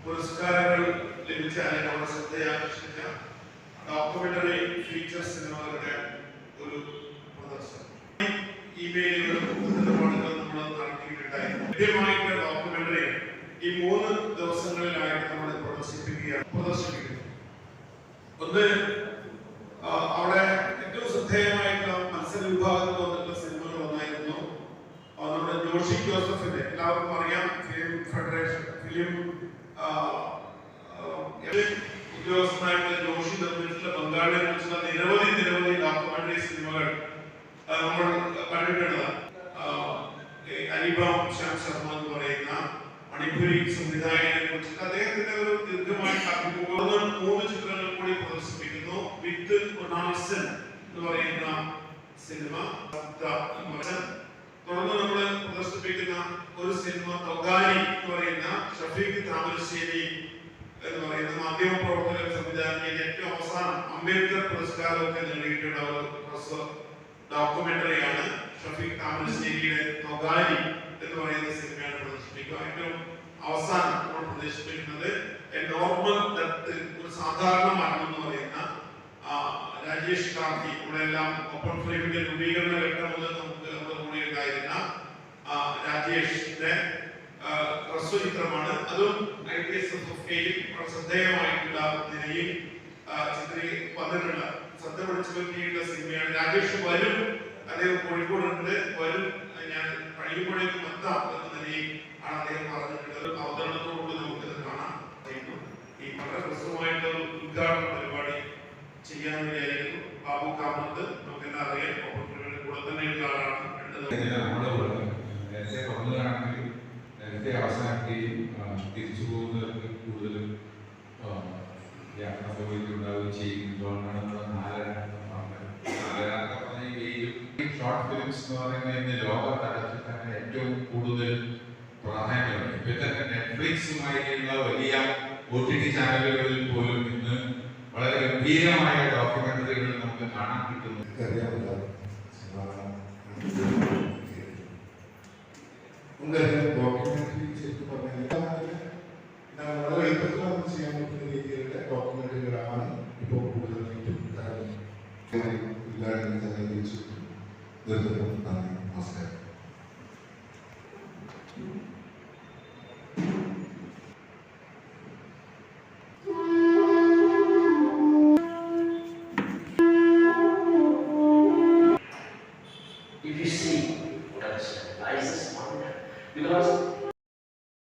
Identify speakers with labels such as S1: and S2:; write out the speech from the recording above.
S1: പുരസ്കാരങ്ങൾ ലഭിച്ച അല്ലെങ്കിൽ നമ്മുടെ ശ്രദ്ധയാകർഷിച്ച ഡോക്യുമെന്ററി ഫീച്ചർ സിനിമകളുടെ ഒരു പ്രദർശനം. ഇമെയിലുകളും നമ്മൾ നടത്തിയിട്ടുണ്ടായിരുന്നു. ലഭ്യമായിട്ടുള്ള ഡോക്യുമെന്ററി ഈ 3 ദിവസങ്ങളിലായിട്ട് നമ്മൾ പ്രദർശിപ്പിക്കുന്നു. ഒന്ന്, അവിടെ ഏറ്റവും ശ്രദ്ധേയമായിട്ടുള്ള മത്സര വിഭാഗത്തിൽ വന്നിട്ടുള്ള സിനിമകൾ ഒന്നായിരുന്നു നമ്മുടെ ജോഷി ജോസഫിന്റെ, എല്ലാവർക്കും അറിയാം, ഫിലിം ഫെഡറേഷൻ ഉദ്യോഗസ്ഥനായിട്ടുള്ള ജോഷി നിർമ്മിച്ചിട്ടുള്ള ബംഗാളിനെ കുറിച്ചുള്ള നിരവധി ഡോക്യുമെന്ററി സിനിമകൾ നമ്മൾ കണ്ടിട്ടുള്ളതാണ്. അനിബാം ശ്യാം ശർമ്മ എന്ന് പറയുന്ന മണിപ്പുരി സംവിധായകനെ കുറിച്ച് അദ്ദേഹത്തിന്റെ ഒരു ദീർഘമായ 3 ചിത്രങ്ങൾ കൂടി പ്രദർശിപ്പിക്കുന്നു. വിത്ത് ഒനാൾസൺ എന്ന് പറയുന്ന സിനിമ, തുടർന്ന് നമ്മൾ പ്രദർശിപ്പിക്കുന്ന ഒരു സിനിമ തൊഗാനി എന്ന് പറയുന്ന ഷഫീഖ് താമരശ്ശേരി എന്ന് പറയുന്ന മാധ്യമ പ്രവർത്തകർ സംവിധാനം ചെയ്ത ഏറ്റവും അവസാനം അംബേദ്കർ പുരസ്കാരമൊക്കെ നേടിയിട്ടുള്ള ഒരു ഡോക്യുമെന്ററിയാണ്. ഷഫീഖ് താമരശ്ശേരിയുടെ തൊഗാനി എന്ന് പറയുന്ന സിനിമയാണ് പ്രദർശിപ്പിക്കുക. ഏറ്റവും അവസാനം നമ്മൾ പ്രദർശിപ്പിക്കുന്നത് നോർമൽ ഡെത്ത്, ഒരു സാധാരണ മരണം എന്ന് പറയുന്ന രാജേഷ് കാർത്തി, ഇവിടെ എല്ലാം ഓപ്പൺ ഫ്രെയിമിന്റെ രൂപീകരണ ഘട്ടം മുതൽ നമുക്ക് നമ്മുടെ കൂടെ ഉണ്ടായിരുന്ന രാജേഷിന്റെ ഹ്രസ്വചിത്രമാണ്. അതും ശ്രദ്ധേയമായിട്ടുള്ള നിലയിൽ വന്നിട്ടുള്ള ശ്രദ്ധ പിടിച്ചു പറ്റിയിട്ടുള്ള സിനിമയാണ്. രാജേഷ് വരും, അദ്ദേഹം കോഴിക്കോടുണ്ട്, വരും, ഞാൻ കഴിയുമ്പോഴേക്കും എത്താം എന്ന നിലയിൽ ആണ് അദ്ദേഹം പറഞ്ഞിട്ടുള്ളത്. അവതരണത്തോടുകൂടി നമുക്കിത് കാണാം. ഈ വളരെ ഹ്രസ്വമായിട്ടുള്ള ഉദ്ഘാടന പരിപാടി ചെയ്യാൻ വേണ്ടിയായിരുന്നു ബാബു കാമത്ത്. നമുക്കെല്ലാം അറിയാം, കൂടെ തന്നെയുള്ള ആളാണ്.
S2: നേരത്തെ അവസാനത്തിൽ തിരിച്ചു പോകുന്നവർക്ക് കൂടുതലും യാത്ര സൗകര്യമുണ്ടാവുകയും ചെയ്യുന്നതുകൊണ്ടാണ് 4 പറഞ്ഞ ഈ ഷോർട്ട് ഫിലിംസ് എന്ന് പറയുന്നത് ഇന്ന് ലോക തലത്തിൽ തന്നെ ഏറ്റവും കൂടുതൽ പ്രാധാന്യമുണ്ട്. ഇപ്പൊ തന്നെ നെറ്റ്ഫ്ലിക്സുമായിട്ടുള്ള വലിയ OTT ചാനലുകളിൽ പോലും ഇന്ന് വളരെ ഗംഭീരമായ ഡോക്യുമെന്ററികൾ നമുക്ക് കാണാൻ കിട്ടുന്നു.
S3: ഡോക്യുമെന്ററി ശരിക്കും പറഞ്ഞാൽ വളരെ എളുപ്പത്തിൽ നമുക്ക് ചെയ്യാൻ പറ്റുന്ന രീതിയിലുള്ള ഡോക്യുമെന്ററികളാണ് ഇപ്പോൾ കൂടുതലായിട്ടും ഉദ്ഘാടനം തന്നെ നിർത്തുന്നു. നന്ദി, നമസ്കാരം.
S4: If you see what I'm saying, I just wonder, because